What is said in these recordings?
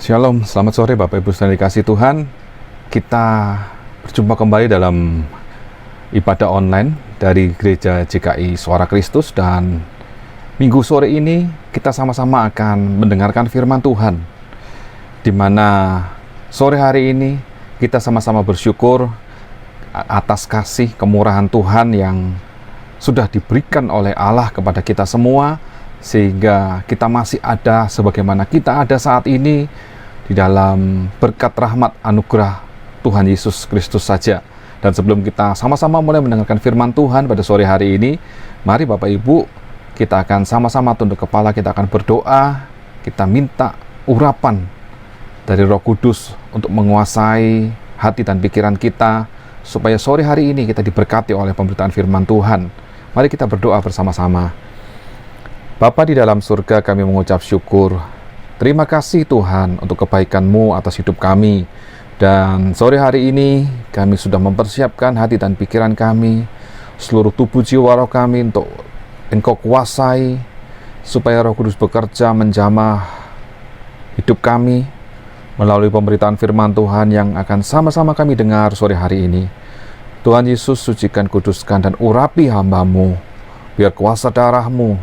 Shalom, selamat sore Bapak Ibu saudara dikasihi Tuhan. Kita berjumpa kembali dalam ibadah online dari Gereja GKI Suara Kristus, dan minggu sore ini kita sama-sama akan mendengarkan firman Tuhan, di mana sore hari ini kita sama-sama bersyukur atas kasih kemurahan Tuhan yang sudah diberikan oleh Allah kepada kita semua, sehingga kita masih ada sebagaimana kita ada saat ini di dalam berkat rahmat anugerah Tuhan Yesus Kristus saja. Dan sebelum kita sama-sama mulai mendengarkan firman Tuhan pada sore hari ini, mari Bapak Ibu, kita akan sama-sama tunduk kepala, kita akan berdoa, kita minta urapan dari Roh Kudus untuk menguasai hati dan pikiran kita, supaya sore hari ini kita diberkati oleh pemberitaan firman Tuhan. Mari kita berdoa bersama-sama. Bapa di dalam surga, kami mengucap syukur. Terima kasih Tuhan untuk kebaikan-Mu atas hidup kami. Dan sore hari ini kami sudah mempersiapkan hati dan pikiran kami, seluruh tubuh jiwa roh kami untuk Engkau kuasai, supaya Roh Kudus bekerja menjamah hidup kami melalui pemberitaan firman Tuhan yang akan sama-sama kami dengar sore hari ini. Tuhan Yesus, sucikan, kuduskan, dan urapi hamba-Mu, biar kuasa darah-Mu,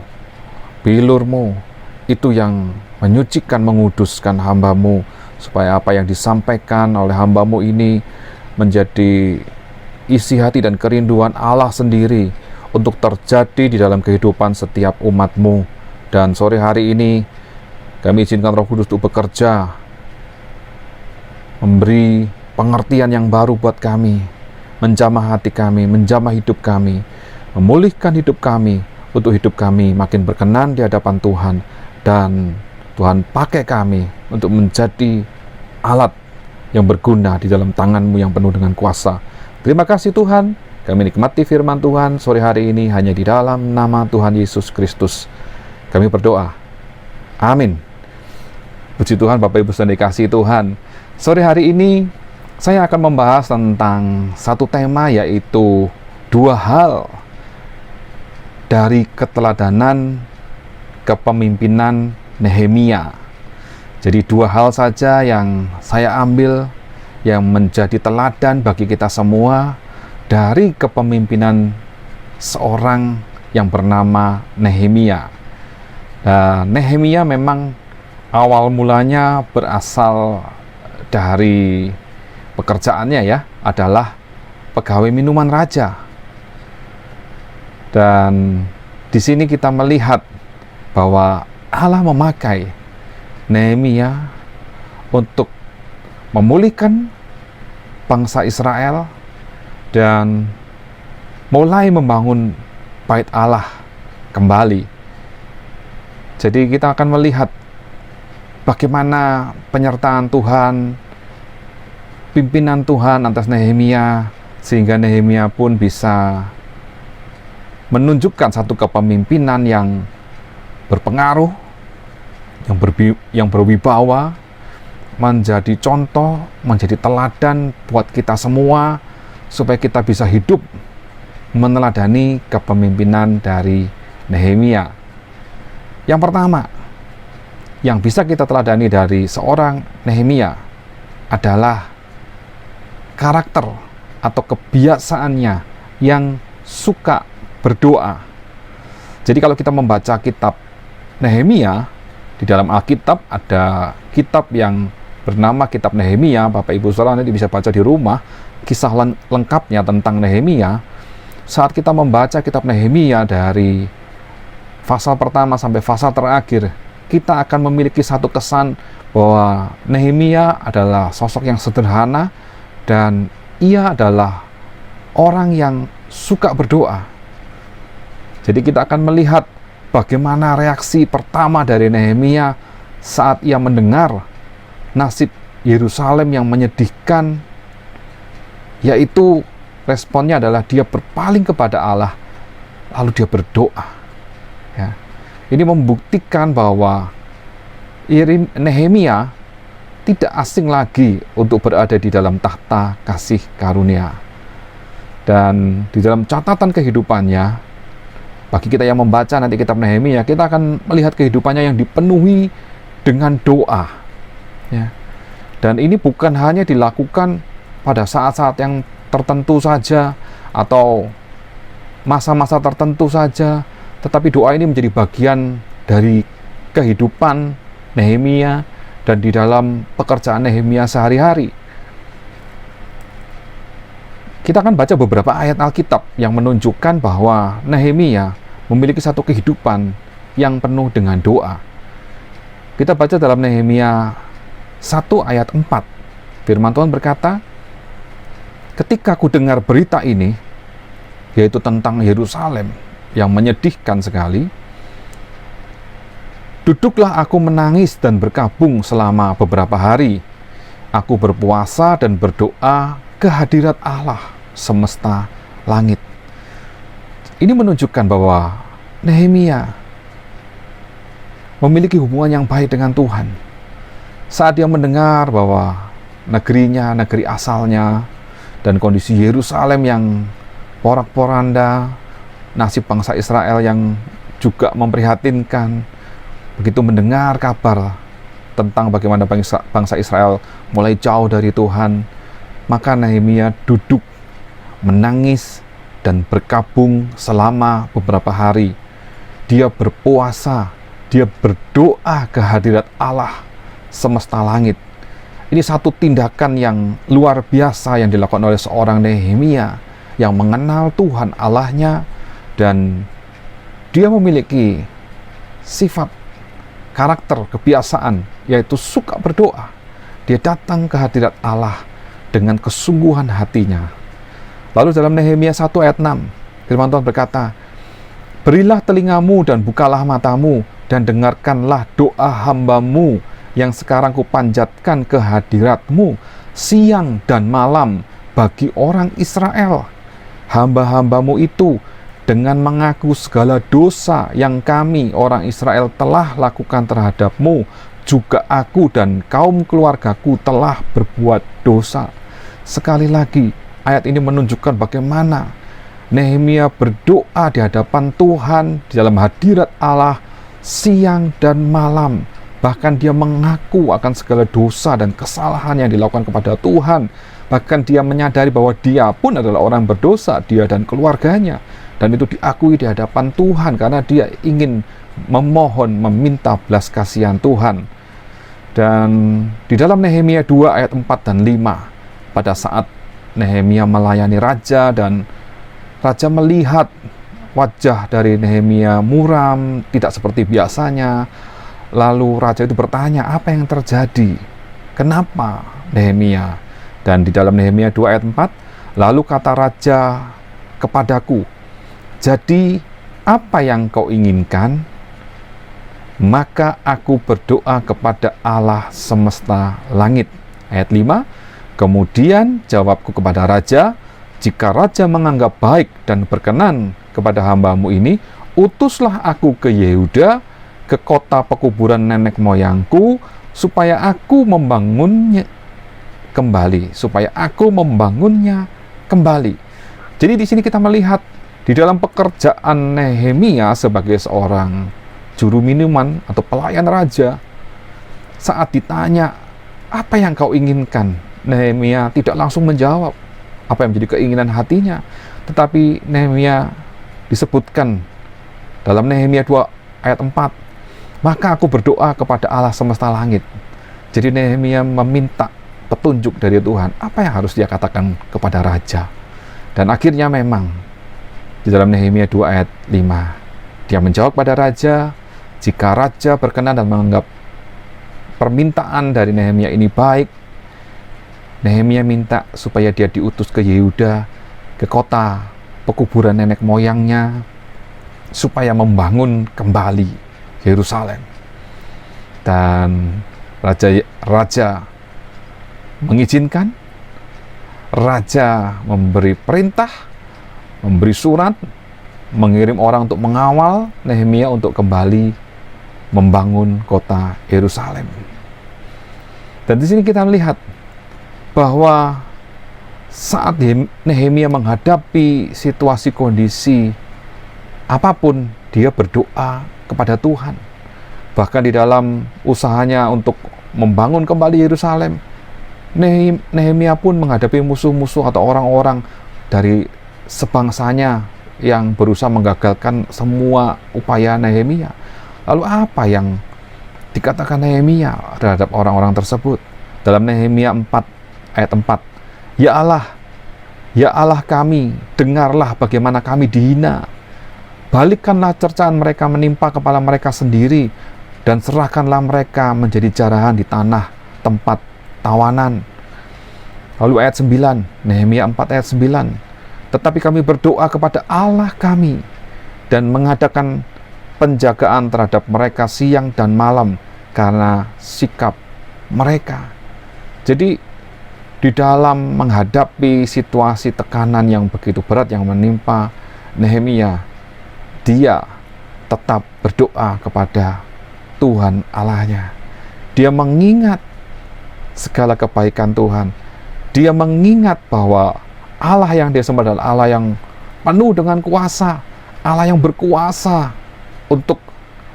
bilur-Mu, itu yang menyucikan, menguduskan hamba-Mu, supaya apa yang disampaikan oleh hamba-Mu ini menjadi isi hati dan kerinduan Allah sendiri untuk terjadi di dalam kehidupan setiap umat-Mu. Dan sore hari ini kami izinkan Roh Kudus untuk bekerja, memberi pengertian yang baru buat kami, menjamah hati kami, menjamah hidup kami, memulihkan hidup kami, untuk hidup kami makin berkenan di hadapan Tuhan. Dan Tuhan pakai kami untuk menjadi alat yang berguna di dalam tangan-Mu yang penuh dengan kuasa. Terima kasih Tuhan, kami nikmati firman Tuhan sore hari ini hanya di dalam nama Tuhan Yesus Kristus kami berdoa. Amin. Puji Tuhan, Bapak Ibu saudara dikasihi Tuhan. Sore hari ini saya akan membahas tentang satu tema, yaitu dua hal dari keteladanan kepemimpinan Nehemia. Jadi dua hal saja yang saya ambil yang menjadi teladan bagi kita semua dari kepemimpinan seorang yang bernama Nehemia. Nehemia memang awal mulanya berasal dari pekerjaannya adalah pegawai minuman raja. Dan di sini kita melihat bahwa Allah memakai Nehemia untuk memulihkan bangsa Israel dan mulai membangun bait Allah kembali. Jadi kita akan melihat bagaimana penyertaan Tuhan, pimpinan Tuhan atas Nehemia, sehingga Nehemia pun bisa menunjukkan satu kepemimpinan yang berpengaruh, yang berwibawa, menjadi contoh, menjadi teladan buat kita semua, supaya kita bisa hidup meneladani kepemimpinan dari Nehemia. Yang pertama yang bisa kita teladani dari seorang Nehemia adalah karakter atau kebiasaannya yang suka berdoa. Jadi kalau kita membaca kitab Nehemia, di dalam Alkitab ada kitab yang bernama Kitab Nehemia. Bapak Ibu saudara nanti bisa baca di rumah kisah lengkapnya tentang Nehemia. Saat kita membaca kitab Nehemia dari pasal pertama sampai pasal terakhir, kita akan memiliki satu kesan bahwa Nehemia adalah sosok yang sederhana dan ia adalah orang yang suka berdoa. Jadi kita akan melihat bagaimana reaksi pertama dari Nehemia saat ia mendengar nasib Yerusalem yang menyedihkan, yaitu responnya adalah dia berpaling kepada Allah, lalu dia berdoa. Ini membuktikan bahwa Nehemia tidak asing lagi untuk berada di dalam tahta kasih karunia. Dan di dalam catatan kehidupannya, bagi kita yang membaca nanti kitab Nehemia, kita akan melihat kehidupannya yang dipenuhi dengan doa. Ya. Dan ini bukan hanya dilakukan pada saat-saat yang tertentu saja atau masa-masa tertentu saja, tetapi doa ini menjadi bagian dari kehidupan Nehemia dan di dalam pekerjaan Nehemia sehari-hari. Kita akan baca beberapa ayat Alkitab yang menunjukkan bahwa Nehemia memiliki satu kehidupan yang penuh dengan doa. Kita baca dalam Nehemia 1 ayat 4. Firman Tuhan berkata, ketika ku dengar berita ini, yaitu tentang Yerusalem yang menyedihkan sekali, duduklah aku menangis dan berkabung selama beberapa hari. Aku berpuasa dan berdoa ke hadirat Allah semesta langit. Ini menunjukkan bahwa Nehemia memiliki hubungan yang baik dengan Tuhan. Saat dia mendengar bahwa negerinya, negeri asalnya, dan kondisi Yerusalem yang porak-poranda, nasib bangsa Israel yang juga memprihatinkan, begitu mendengar kabar tentang bagaimana bangsa Israel mulai jauh dari Tuhan, maka Nehemia duduk, menangis, dan berkabung selama beberapa hari. Dia berpuasa, dia berdoa ke hadirat Allah semesta langit. Ini satu tindakan yang luar biasa yang dilakukan oleh seorang Nehemia yang mengenal Tuhan Allahnya, dan dia memiliki sifat, karakter, kebiasaan, yaitu suka berdoa. Dia datang ke hadirat Allah dengan kesungguhan hatinya. Lalu dalam Nehemia 1 ayat 6, firman Tuhan berkata, berilah telingamu dan bukalah matamu, dan dengarkanlah doa hambamu yang sekarang kupanjatkan ke hadiratmu siang dan malam bagi orang Israel. Hamba-hambamu itu dengan mengaku segala dosa yang kami orang Israel telah lakukan terhadapmu, juga aku dan kaum keluargaku telah berbuat dosa. Sekali lagi, ayat ini menunjukkan bagaimana Nehemia berdoa di hadapan Tuhan, di dalam hadirat Allah siang dan malam. Bahkan dia mengaku akan segala dosa dan kesalahan yang dilakukan kepada Tuhan. Bahkan dia menyadari bahwa dia pun adalah orang berdosa, dia dan keluarganya. Dan itu diakui di hadapan Tuhan karena dia ingin memohon, meminta belas kasihan Tuhan. Dan di dalam Nehemia 2 ayat 4 dan 5, pada saat Nehemia melayani raja dan raja melihat wajah dari Nehemia muram, tidak seperti biasanya. Lalu raja itu bertanya, apa yang terjadi? Kenapa Nehemia? Dan di dalam Nehemia 2 ayat 4, lalu kata raja kepadaku, jadi apa yang kau inginkan? Maka aku berdoa kepada Allah semesta langit. Ayat 5, kemudian jawabku kepada raja, jika raja menganggap baik dan berkenan kepada hambamu ini, utuslah aku ke Yehuda, ke kota pekuburan nenek moyangku, supaya aku membangunnya kembali. Jadi di sini kita melihat di dalam pekerjaan Nehemia sebagai seorang juru minuman atau pelayan raja, saat ditanya apa yang kau inginkan, Nehemia tidak langsung menjawab apa yang menjadi keinginan hatinya, tetapi Nehemia disebutkan dalam Nehemia 2 ayat 4, maka aku berdoa kepada Allah semesta langit. Jadi Nehemia meminta petunjuk dari Tuhan, apa yang harus dia katakan kepada raja. Dan akhirnya memang di dalam Nehemia 2 ayat 5, dia menjawab pada raja, jika raja berkenan dan menganggap permintaan dari Nehemia ini baik, Nehemia minta supaya dia diutus ke Yehuda, ke kota pekuburan nenek moyangnya, supaya membangun kembali Yerusalem. Dan raja mengizinkan, raja memberi perintah, memberi surat, mengirim orang untuk mengawal Nehemia untuk kembali membangun kota Yerusalem. Dan di sini kita melihat bahwa saat Nehemia menghadapi situasi kondisi apapun, dia berdoa kepada Tuhan. Bahkan di dalam usahanya untuk membangun kembali Yerusalem. Nehemia pun menghadapi musuh-musuh atau orang-orang dari sebangsanya yang berusaha menggagalkan semua upaya Nehemia. Lalu apa yang dikatakan Nehemia terhadap orang-orang tersebut? Dalam Nehemia 4 ayat 4, Ya Allah kami, dengarlah bagaimana kami dihina. Balikkanlah cercaan mereka menimpa kepala mereka sendiri, dan serahkanlah mereka menjadi jarahan di tanah tempat tawanan. Lalu ayat 9, Nehemia 4 ayat 9, tetapi kami berdoa kepada Allah kami dan mengadakan penjagaan terhadap mereka siang dan malam karena sikap mereka. Jadi di dalam menghadapi situasi tekanan yang begitu berat yang menimpa Nehemia, dia tetap berdoa kepada Tuhan Allahnya. Dia mengingat segala kebaikan Tuhan. Dia mengingat bahwa Allah yang dia sembah adalah Allah yang penuh dengan kuasa, Allah yang berkuasa untuk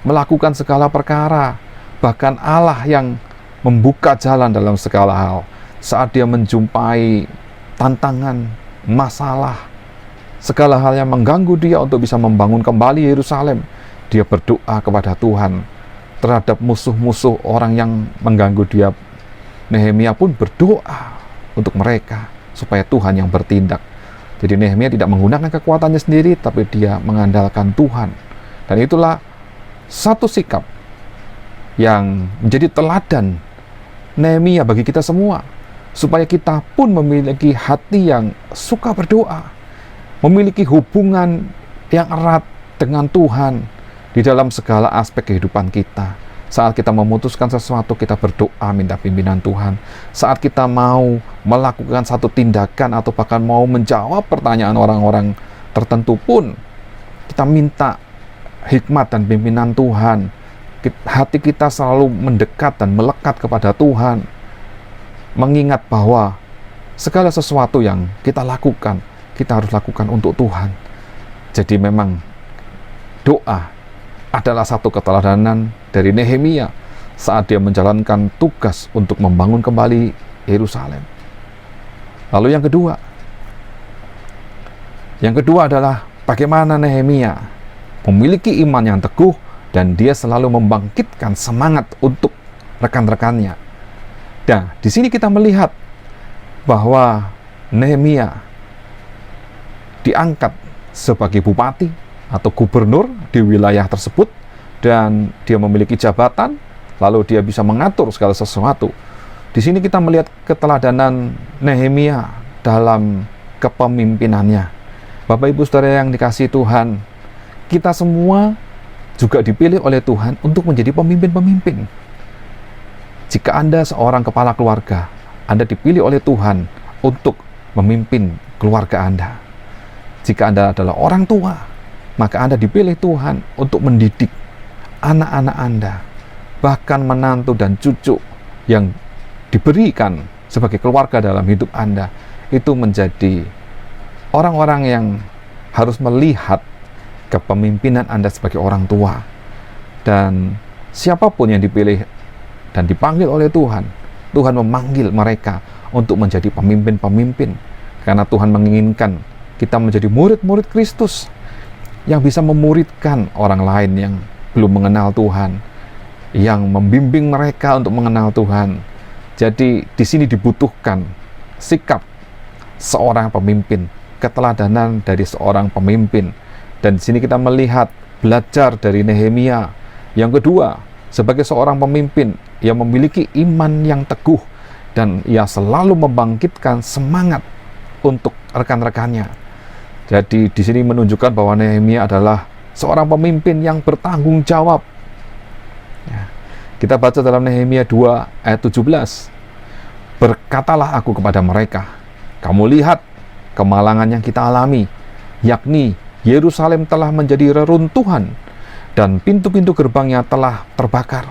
melakukan segala perkara, bahkan Allah yang membuka jalan dalam segala hal. Saat dia menjumpai tantangan, masalah, segala hal yang mengganggu dia untuk bisa membangun kembali Yerusalem, dia berdoa kepada Tuhan terhadap musuh-musuh orang yang mengganggu dia. Nehemia pun berdoa untuk mereka supaya Tuhan yang bertindak. Jadi Nehemia tidak menggunakan kekuatannya sendiri, tapi dia mengandalkan Tuhan. Dan itulah satu sikap yang menjadi teladan Nehemia bagi kita semua, supaya kita pun memiliki hati yang suka berdoa, memiliki hubungan yang erat dengan Tuhan di dalam segala aspek kehidupan kita. Saat kita memutuskan sesuatu, kita berdoa minta pimpinan Tuhan. Saat kita mau melakukan satu tindakan atau bahkan mau menjawab pertanyaan orang-orang tertentu pun, kita minta hikmat dan pimpinan Tuhan. Hati kita selalu mendekat dan melekat kepada Tuhan, mengingat bahwa segala sesuatu yang kita lakukan, kita harus lakukan untuk Tuhan. Jadi memang doa adalah satu keteladanan dari Nehemia saat dia menjalankan tugas untuk membangun kembali Yerusalem. Lalu yang kedua adalah bagaimana Nehemia memiliki iman yang teguh dan dia selalu membangkitkan semangat untuk rekan-rekannya. Nah, di sini kita melihat bahwa Nehemia diangkat sebagai bupati atau gubernur di wilayah tersebut, dan dia memiliki jabatan, lalu dia bisa mengatur segala sesuatu. Di sini kita melihat keteladanan Nehemia dalam kepemimpinannya. Bapak Ibu Saudara yang dikasihi Tuhan, kita semua juga dipilih oleh Tuhan untuk menjadi pemimpin-pemimpin. Jika Anda seorang kepala keluarga, Anda dipilih oleh Tuhan untuk memimpin keluarga Anda. Jika Anda adalah orang tua, maka Anda dipilih Tuhan untuk mendidik anak-anak Anda, bahkan menantu dan cucu yang diberikan sebagai keluarga dalam hidup Anda, itu menjadi orang-orang yang harus melihat kepemimpinan Anda sebagai orang tua. Dan siapapun yang dipilih dan dipanggil oleh Tuhan, Tuhan memanggil mereka untuk menjadi pemimpin-pemimpin, karena Tuhan menginginkan kita menjadi murid-murid Kristus yang bisa memuridkan orang lain yang belum mengenal Tuhan, yang membimbing mereka untuk mengenal Tuhan. Jadi di sini dibutuhkan sikap seorang pemimpin, keteladanan dari seorang pemimpin. Dan di sini kita melihat belajar dari Nehemia. Yang kedua, sebagai seorang pemimpin yang memiliki iman yang teguh dan ia selalu membangkitkan semangat untuk rekan-rekannya. Jadi di sini menunjukkan bahwa Nehemia adalah seorang pemimpin yang bertanggung jawab. Ya. Kita baca dalam Nehemia 2 ayat 17. Berkatalah aku kepada mereka, kamu lihat kemalangan yang kita alami, yakni Yerusalem telah menjadi reruntuhan dan pintu-pintu gerbangnya telah terbakar.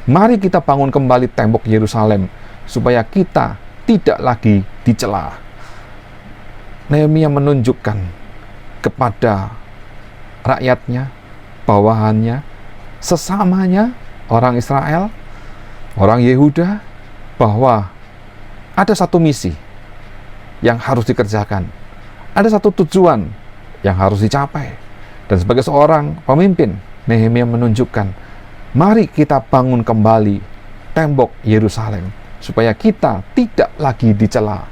Mari kita bangun kembali tembok Yerusalem supaya kita tidak lagi dicela. Nehemia menunjukkan kepada rakyatnya, bawahannya, sesamanya orang Israel, orang Yehuda bahwa ada satu misi yang harus dikerjakan, ada satu tujuan yang harus dicapai. Dan sebagai seorang pemimpin, Nehemia menunjukkan, mari kita bangun kembali tembok Yerusalem supaya kita tidak lagi dicela.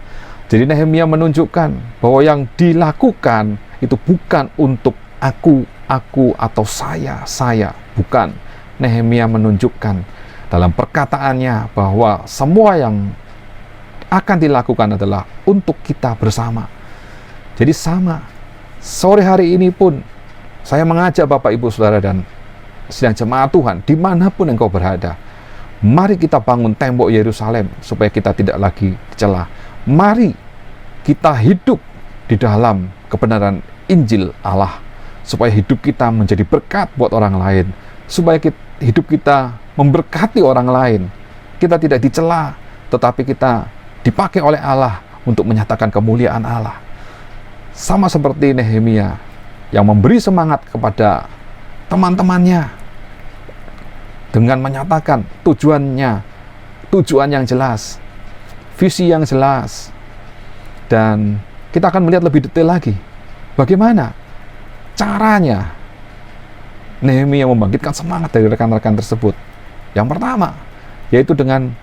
Jadi Nehemia menunjukkan bahwa yang dilakukan itu bukan untuk aku atau saya, bukan. Nehemia menunjukkan dalam perkataannya bahwa semua yang akan dilakukan adalah untuk kita bersama. Jadi sama, sore hari ini pun saya mengajak Bapak Ibu Saudara dan sidang jemaat Tuhan dimanapun engkau berada, mari kita bangun tembok Yerusalem supaya kita tidak lagi dicela. Mari kita hidup di dalam kebenaran Injil Allah, supaya hidup kita menjadi berkat buat orang lain, supaya hidup kita memberkati orang lain. Kita tidak dicela, tetapi kita dipakai oleh Allah untuk menyatakan kemuliaan Allah. Sama seperti Nehemia yang memberi semangat kepada teman-temannya dengan menyatakan tujuan yang jelas, visi yang jelas. Dan kita akan melihat lebih detail lagi bagaimana caranya Nehemia membangkitkan semangat dari rekan-rekan tersebut. Yang pertama, yaitu dengan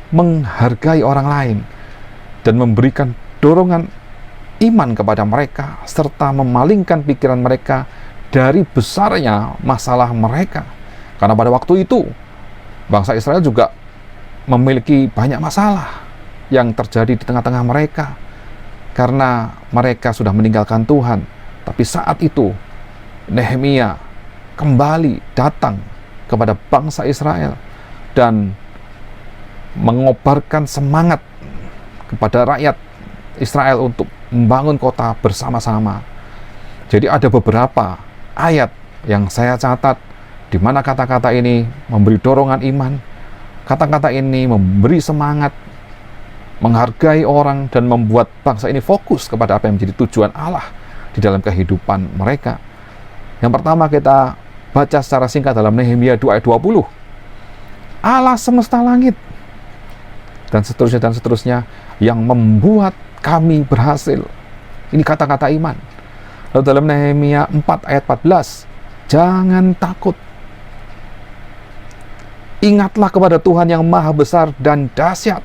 menghargai orang lain dan memberikan dorongan iman kepada mereka, serta memalingkan pikiran mereka dari besarnya masalah mereka. Karena pada waktu itu bangsa Israel juga memiliki banyak masalah yang terjadi di tengah-tengah mereka karena mereka sudah meninggalkan Tuhan. Tapi saat itu Nehemia kembali datang kepada bangsa Israel dan mengobarkan semangat kepada rakyat Israel untuk membangun kota bersama-sama. Jadi ada beberapa ayat yang saya catat di mana kata-kata ini memberi dorongan iman, kata-kata ini memberi semangat, menghargai orang, dan membuat bangsa ini fokus kepada apa yang menjadi tujuan Allah di dalam kehidupan mereka. Yang pertama kita baca secara singkat dalam Nehemia 2 ayat 20. Allah semesta langit dan seterusnya yang membuat kami berhasil. Ini kata-kata iman. Lalu dalam Nehemia 4 ayat 14, jangan takut, ingatlah kepada Tuhan yang maha besar dan dahsyat.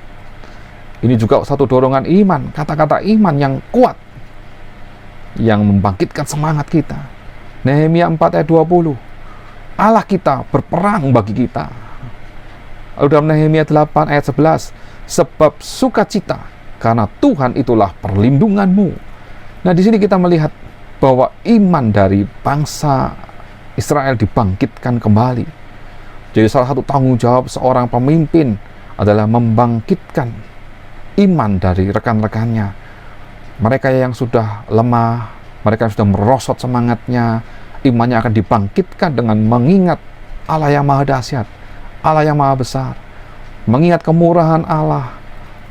Ini juga satu dorongan iman, kata-kata iman yang kuat yang membangkitkan semangat kita. Nehemia 4 ayat 20, Allah kita berperang bagi kita. Lalu dalam Nehemia 8 ayat 11, sebab sukacita karena Tuhan itulah perlindunganmu. Nah, di sini kita melihat bahwa iman dari bangsa Israel dibangkitkan kembali. Jadi salah satu tanggung jawab seorang pemimpin adalah membangkitkan iman dari rekan-rekannya. Mereka yang sudah lemah, mereka yang sudah merosot semangatnya, imannya akan dibangkitkan dengan mengingat Allah yang maha dahsyat, Allah yang maha besar, mengingat kemurahan Allah,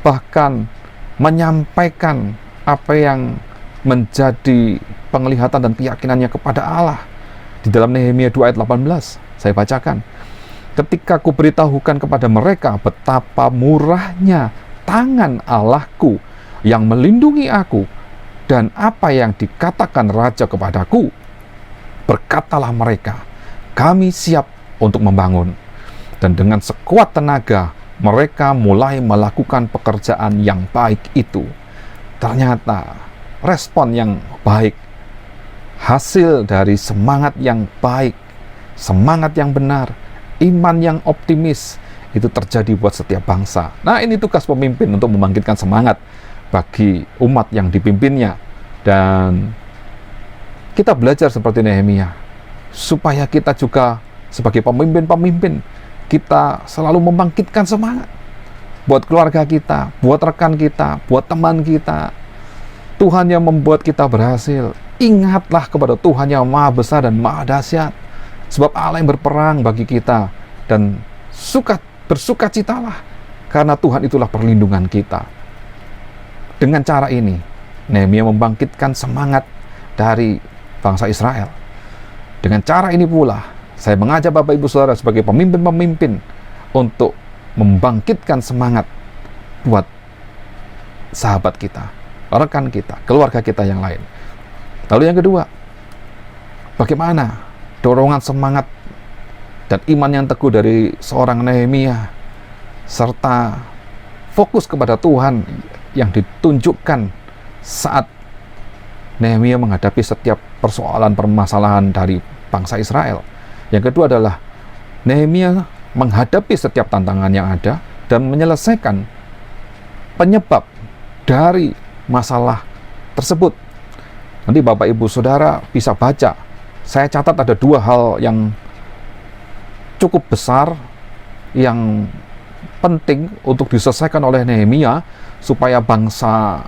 bahkan menyampaikan apa yang menjadi penglihatan dan keyakinannya kepada Allah. Di dalam Nehemia 2 ayat 18, saya bacakan, ketika kuberitahukan kepada mereka betapa murahnya tangan Allahku yang melindungi aku dan apa yang dikatakan raja kepadaku, berkatalah mereka, kami siap untuk membangun. Dan dengan sekuat tenaga mereka mulai melakukan pekerjaan yang baik itu. Ternyata respon yang baik, hasil dari semangat yang baik, semangat yang benar, iman yang optimis, itu terjadi buat setiap bangsa. Nah, ini tugas pemimpin untuk membangkitkan semangat bagi umat yang dipimpinnya. Dan kita belajar seperti Nehemia, supaya kita juga sebagai pemimpin-pemimpin, kita selalu membangkitkan semangat buat keluarga kita, buat rekan kita, buat teman kita. Tuhan yang membuat kita berhasil. Ingatlah kepada Tuhan yang maha besar dan maha dahsyat, sebab Allah yang berperang bagi kita. Dan bersukacitalah karena Tuhan itulah perlindungan kita. Dengan cara ini Nehemia membangkitkan semangat dari bangsa Israel. Dengan cara ini pula saya mengajak Bapak Ibu Saudara sebagai pemimpin-pemimpin untuk membangkitkan semangat buat sahabat kita, rekan kita, keluarga kita yang lain. Lalu yang kedua, bagaimana dorongan semangat dan iman yang teguh dari seorang Nehemia serta fokus kepada Tuhan yang ditunjukkan saat Nehemia menghadapi setiap persoalan permasalahan dari bangsa Israel. Yang kedua adalah Nehemia menghadapi setiap tantangan yang ada dan menyelesaikan penyebab dari masalah tersebut. Nanti Bapak Ibu Saudara bisa baca. Saya catat ada dua hal yang cukup besar yang penting untuk diselesaikan oleh Nehemia supaya bangsa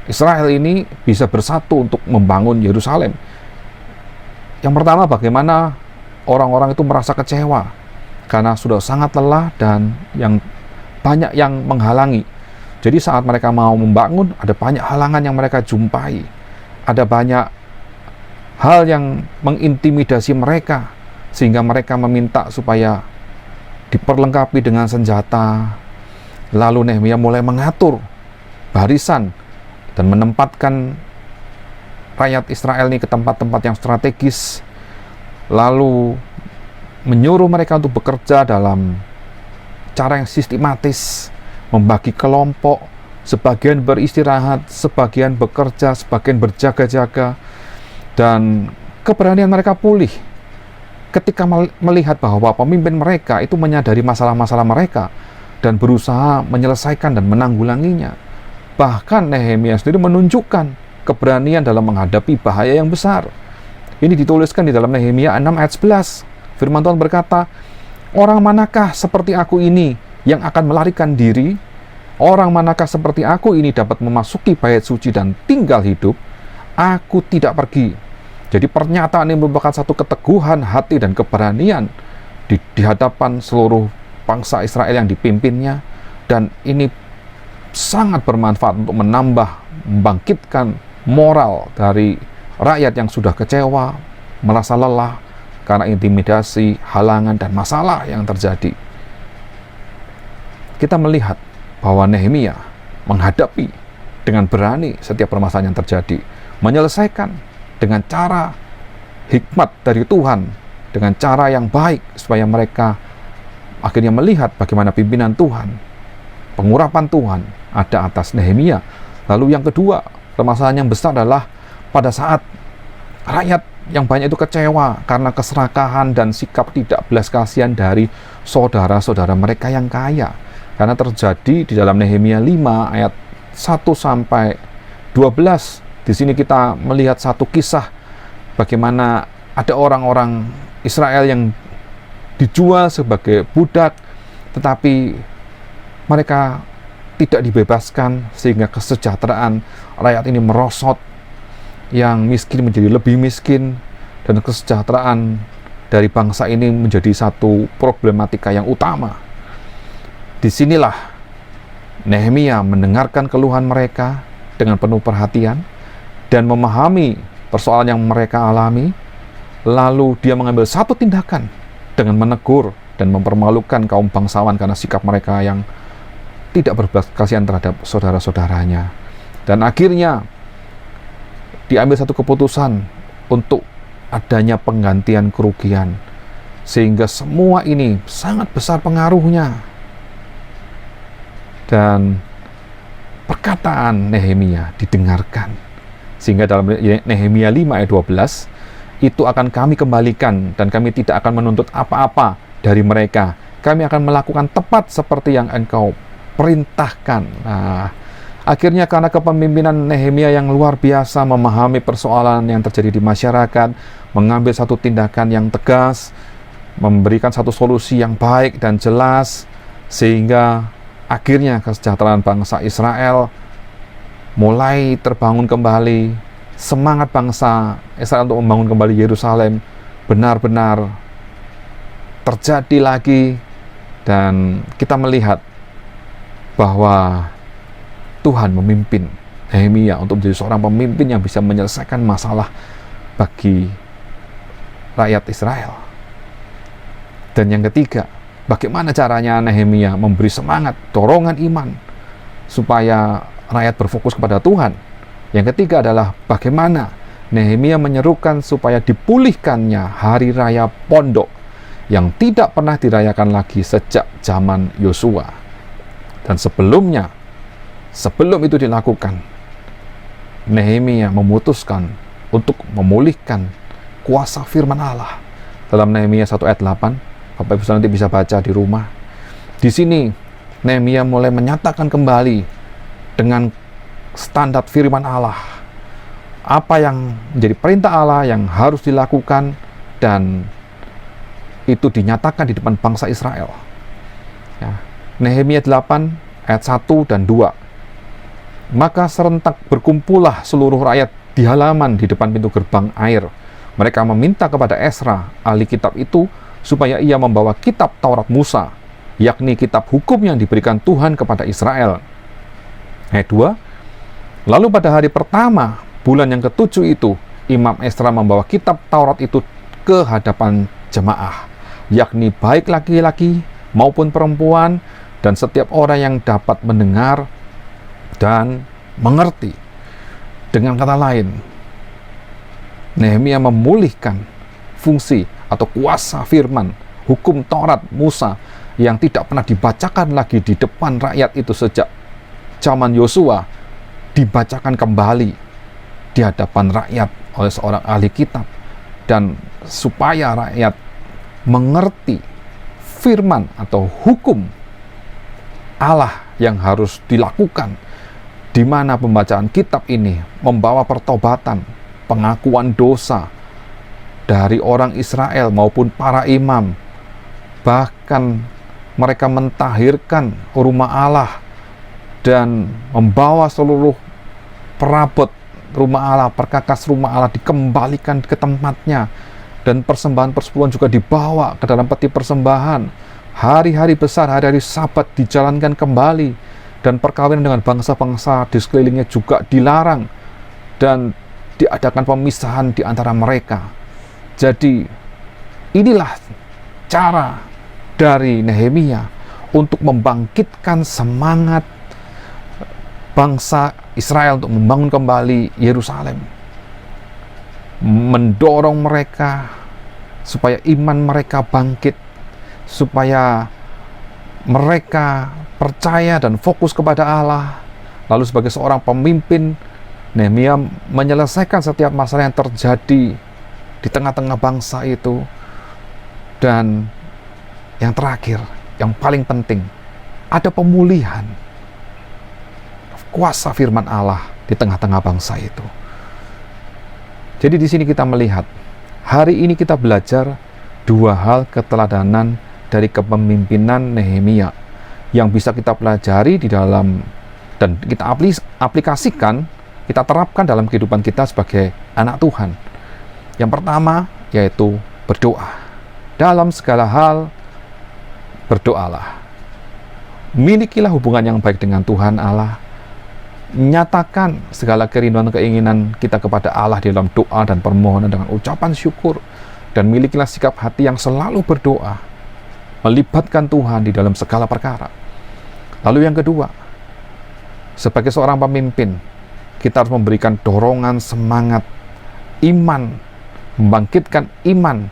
Israel ini bisa bersatu untuk membangun Yerusalem. Yang pertama, bagaimana orang-orang itu merasa kecewa karena sudah sangat lelah dan yang banyak yang menghalangi. Jadi saat mereka mau membangun, ada banyak halangan yang mereka jumpai. Ada banyak hal yang mengintimidasi mereka sehingga mereka meminta supaya diperlengkapi dengan senjata. Lalu Nehemia mulai mengatur barisan dan menempatkan rakyat Israel ini ke tempat-tempat yang strategis, lalu menyuruh mereka untuk bekerja dalam cara yang sistematis, membagi kelompok, sebagian beristirahat, sebagian bekerja, sebagian berjaga-jaga, dan keberanian mereka pulih ketika melihat bahwa pemimpin mereka itu menyadari masalah-masalah mereka dan berusaha menyelesaikan dan menanggulanginya. Bahkan Nehemia sendiri menunjukkan keberanian dalam menghadapi bahaya yang besar. Ini dituliskan di dalam Nehemia 6 ayat 11. Firman Tuhan berkata, "Orang manakah seperti aku ini yang akan melarikan diri? Orang manakah seperti aku ini dapat memasuki bait suci dan tinggal hidup? Aku tidak pergi." Jadi pernyataan ini merupakan satu keteguhan hati dan keberanian di hadapan seluruh bangsa Israel yang dipimpinnya, dan ini sangat bermanfaat untuk membangkitkan moral dari rakyat yang sudah kecewa, merasa lelah karena intimidasi, halangan, dan masalah yang terjadi. Kita melihat bahwa Nehemia menghadapi dengan berani setiap permasalahan yang terjadi, menyelesaikan dengan cara hikmat dari Tuhan, dengan cara yang baik, supaya mereka akhirnya melihat bagaimana pimpinan Tuhan, pengurapan Tuhan ada atas Nehemia. Lalu yang kedua, permasalahan yang besar adalah pada saat rakyat yang banyak itu kecewa karena keserakahan dan sikap tidak belas kasihan dari saudara-saudara mereka yang kaya. Karena terjadi di dalam Nehemia 5 ayat 1 sampai 12. Di sini kita melihat satu kisah bagaimana ada orang-orang Israel yang dijual sebagai budak, tetapi mereka tidak dibebaskan sehingga kesejahteraan rakyat ini merosot, yang miskin menjadi lebih miskin, dan kesejahteraan dari bangsa ini menjadi satu problematika yang utama. Disinilah Nehemia mendengarkan keluhan mereka dengan penuh perhatian dan memahami persoalan yang mereka alami, lalu dia mengambil satu tindakan dengan menegur dan mempermalukan kaum bangsawan karena sikap mereka yang tidak berbelas kasihan terhadap saudara-saudaranya. Dan akhirnya diambil satu keputusan untuk adanya penggantian kerugian, sehingga semua ini sangat besar pengaruhnya. Dan perkataan Nehemia didengarkan, sehingga dalam Nehemia 5 ayat 12, "Itu akan kami kembalikan dan kami tidak akan menuntut apa-apa dari mereka. Kami akan melakukan tepat seperti yang engkau perintahkan." Nah, akhirnya karena kepemimpinan Nehemia yang luar biasa, memahami persoalan yang terjadi di masyarakat, mengambil satu tindakan yang tegas, memberikan satu solusi yang baik dan jelas, sehingga akhirnya kesejahteraan bangsa Israel mulai terbangun kembali. Semangat bangsa Israel untuk membangun kembali Yerusalem benar-benar terjadi lagi, dan kita melihat bahwa Tuhan memimpin Nehemia untuk menjadi seorang pemimpin yang bisa menyelesaikan masalah bagi rakyat Israel. Dan yang ketiga, Bagaimana caranya Nehemia memberi semangat, dorongan iman supaya rakyat berfokus kepada Tuhan. Yang ketiga adalah bagaimana Nehemia menyerukan supaya dipulihkannya hari raya pondok yang tidak pernah dirayakan lagi sejak zaman Yosua. Dan sebelum itu dilakukan, Nehemia memutuskan untuk memulihkan kuasa firman Allah. Dalam Nehemia 1 ayat 8, Bapak Ibu nanti bisa baca di rumah. Di sini Nehemia mulai menyatakan kembali dengan standar firman Allah, apa yang menjadi perintah Allah yang harus dilakukan, dan itu dinyatakan di depan bangsa Israel. Ya. Nehemia 8 ayat 1 dan 2. Maka serentak berkumpullah seluruh rakyat di halaman di depan pintu gerbang air. Mereka meminta kepada Esra, ahli kitab itu, supaya ia membawa kitab Taurat Musa, yakni kitab hukum yang diberikan Tuhan kepada Israel. Ayat 2. Lalu pada hari pertama, bulan yang ke-7 itu, Imam Esra membawa kitab Taurat itu ke hadapan jemaah, yakni baik laki-laki maupun perempuan, dan setiap orang yang dapat mendengar dan mengerti. Dengan kata lain, Nehemia memulihkan fungsi atau kuasa firman hukum Taurat Musa yang tidak pernah dibacakan lagi di depan rakyat itu sejak zaman Yosua, dibacakan kembali di hadapan rakyat oleh seorang ahli kitab, dan supaya rakyat mengerti firman atau hukum Allah yang harus dilakukan, di mana pembacaan kitab ini membawa pertobatan, pengakuan dosa dari orang Israel maupun para imam. Bahkan mereka mentahirkan rumah Allah dan membawa seluruh perabot rumah Allah, perkakas rumah Allah dikembalikan ke tempatnya, dan persembahan persepuluhan juga dibawa ke dalam peti persembahan. Hari-hari besar, hari-hari Sabat dijalankan kembali, dan perkawinan dengan bangsa-bangsa di sekelilingnya juga dilarang, dan diadakan pemisahan di antara mereka. Jadi inilah cara dari Nehemia untuk membangkitkan semangat bangsa Israel untuk membangun kembali Yerusalem, mendorong mereka supaya iman mereka bangkit, supaya mereka percaya dan fokus kepada Allah. Lalu sebagai seorang pemimpin, Nehemia menyelesaikan setiap masalah yang terjadi di tengah-tengah bangsa itu. Dan yang terakhir, yang paling penting, ada pemulihan kuasa firman Allah di tengah-tengah bangsa itu. Jadi di sini kita melihat, hari ini kita belajar dua hal keteladanan dari kepemimpinan Nehemia yang bisa kita pelajari di dalam, dan kita aplikasikan, kita terapkan dalam kehidupan kita sebagai anak Tuhan. Yang pertama yaitu berdoa. Dalam segala hal berdoalah. Milikilah hubungan yang baik dengan Tuhan Allah. Nyatakan segala kerinduan keinginan kita kepada Allah di dalam doa dan permohonan dengan ucapan syukur, dan milikilah sikap hati yang selalu berdoa, melibatkan Tuhan di dalam segala perkara. Lalu yang kedua, sebagai seorang pemimpin, kita harus memberikan dorongan semangat iman, membangkitkan iman,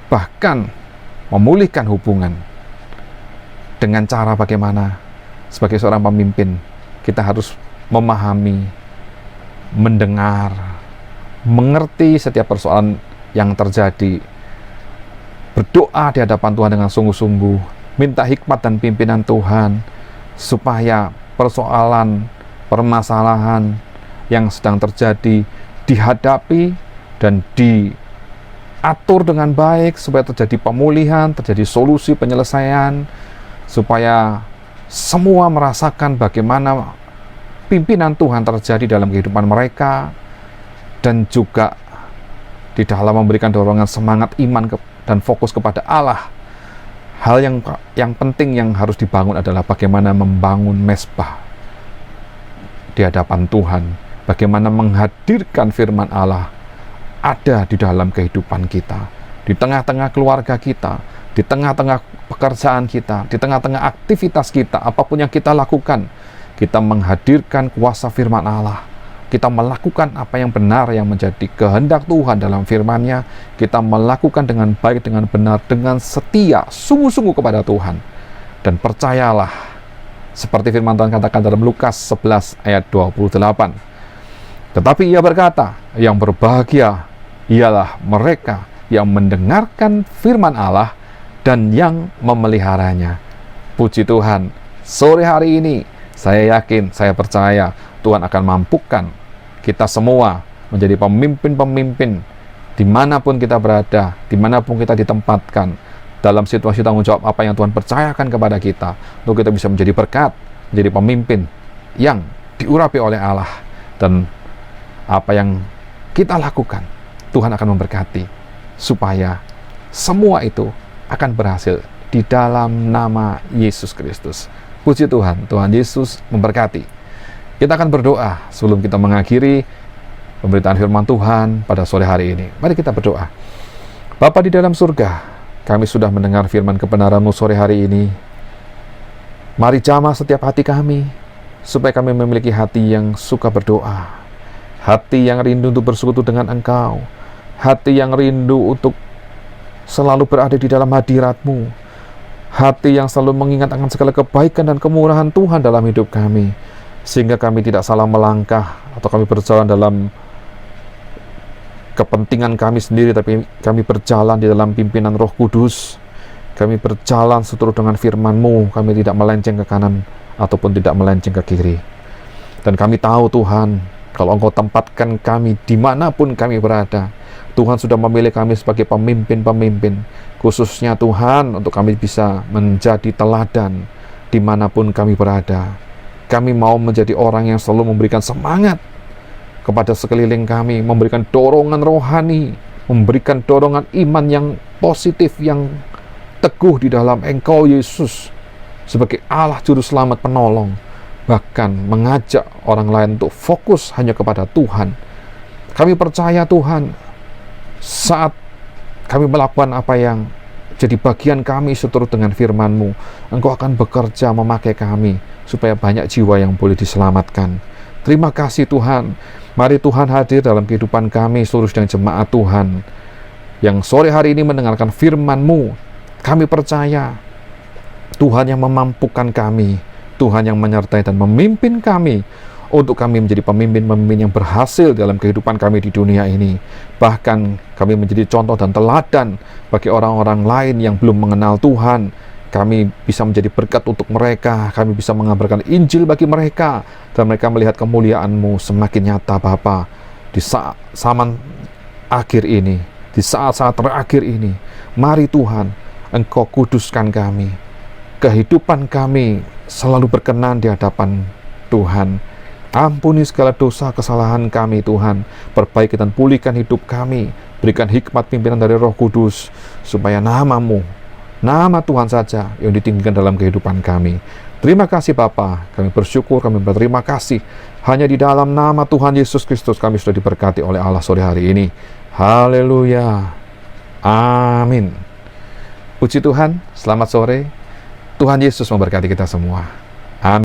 bahkan memulihkan hubungan. Dengan cara bagaimana? Sebagai seorang pemimpin, kita harus memahami, mendengar, mengerti setiap persoalan yang terjadi, berdoa di hadapan Tuhan dengan sungguh-sungguh, minta hikmat dan pimpinan Tuhan, supaya persoalan, permasalahan yang sedang terjadi dihadapi dan diatur dengan baik, supaya terjadi pemulihan, terjadi solusi penyelesaian, supaya semua merasakan bagaimana pimpinan Tuhan terjadi dalam kehidupan mereka, dan juga di dalam memberikan dorongan semangat iman dan fokus kepada Allah. Hal yang penting yang harus dibangun adalah bagaimana membangun mezbah di hadapan Tuhan, bagaimana menghadirkan firman Allah ada di dalam kehidupan kita, di tengah-tengah keluarga kita, di tengah-tengah pekerjaan kita, di tengah-tengah aktivitas kita, apapun yang kita lakukan, kita menghadirkan kuasa firman Allah. Kita melakukan apa yang benar, yang menjadi kehendak Tuhan dalam firman-Nya. Kita melakukan dengan baik, dengan benar, dengan setia, sungguh-sungguh kepada Tuhan. Dan percayalah, seperti firman Tuhan katakan dalam Lukas 11 ayat 28. Tetapi ia berkata, yang berbahagia ialah mereka yang mendengarkan firman Allah dan yang memeliharanya. Puji Tuhan, sore hari ini saya yakin, saya percaya Tuhan akan mampukan kita semua menjadi pemimpin-pemimpin dimanapun kita berada, dimanapun kita ditempatkan, dalam situasi tanggung jawab apa yang Tuhan percayakan kepada kita, untuk kita bisa menjadi berkat, menjadi pemimpin yang diurapi oleh Allah. Dan apa yang kita lakukan, Tuhan akan memberkati, supaya semua itu akan berhasil di dalam nama Yesus Kristus. Puji Tuhan, Tuhan Yesus memberkati. Kita akan berdoa sebelum kita mengakhiri pemberitaan firman Tuhan pada sore hari ini. Mari kita berdoa. Bapa di dalam surga, kami sudah mendengar firman kebenaran-Mu sore hari ini. Mari jamah setiap hati kami, supaya kami memiliki hati yang suka berdoa, hati yang rindu untuk bersekutu dengan Engkau, hati yang rindu untuk selalu berada di dalam hadirat-Mu, hati yang selalu mengingat akan segala kebaikan dan kemurahan Tuhan dalam hidup kami, sehingga kami tidak salah melangkah atau kami berjalan dalam kepentingan kami sendiri, tapi kami berjalan di dalam pimpinan Roh Kudus. Kami berjalan seturut dengan firman-Mu, kami tidak melenceng ke kanan ataupun tidak melenceng ke kiri. Dan kami tahu Tuhan, kalau Engkau tempatkan kami dimanapun kami berada, Tuhan sudah memilih kami sebagai pemimpin-pemimpin, khususnya Tuhan, untuk kami bisa menjadi teladan dimanapun kami berada. Kami mau menjadi orang yang selalu memberikan semangat kepada sekeliling kami, memberikan dorongan rohani, memberikan dorongan iman yang positif, yang teguh di dalam Engkau Yesus sebagai Allah Juru Selamat Penolong, bahkan mengajak orang lain untuk fokus hanya kepada Tuhan. Kami percaya Tuhan, saat kami melakukan apa yang jadi bagian kami seturut dengan firman-Mu, Engkau akan bekerja memakai kami supaya banyak jiwa yang boleh diselamatkan. Terima kasih Tuhan. Mari Tuhan hadir dalam kehidupan kami seluruh sidang jemaat Tuhan yang sore hari ini mendengarkan firman-Mu. Kami percaya Tuhan yang memampukan kami, Tuhan yang menyertai dan memimpin kami, untuk kami menjadi pemimpin-pemimpin yang berhasil dalam kehidupan kami di dunia ini. Bahkan kami menjadi contoh dan teladan bagi orang-orang lain yang belum mengenal Tuhan. Kami bisa menjadi berkat untuk mereka, kami bisa mengabarkan Injil bagi mereka, dan mereka melihat kemuliaan-Mu semakin nyata Bapa di saat zaman akhir ini, di saat-saat terakhir ini. Mari Tuhan, Engkau kuduskan kami, kehidupan kami selalu berkenan di hadapan Tuhan. Ampuni segala dosa kesalahan kami Tuhan, perbaiki dan pulihkan hidup kami, berikan hikmat pimpinan dari Roh Kudus, supaya nama-Mu, nama Tuhan saja yang ditinggikan dalam kehidupan kami. Terima kasih Bapa, kami bersyukur, kami berterima kasih. Hanya di dalam nama Tuhan Yesus Kristus kami sudah diberkati oleh Allah sore hari ini. Haleluya. Amin. Puji Tuhan, selamat sore. Tuhan Yesus memberkati kita semua. Amin.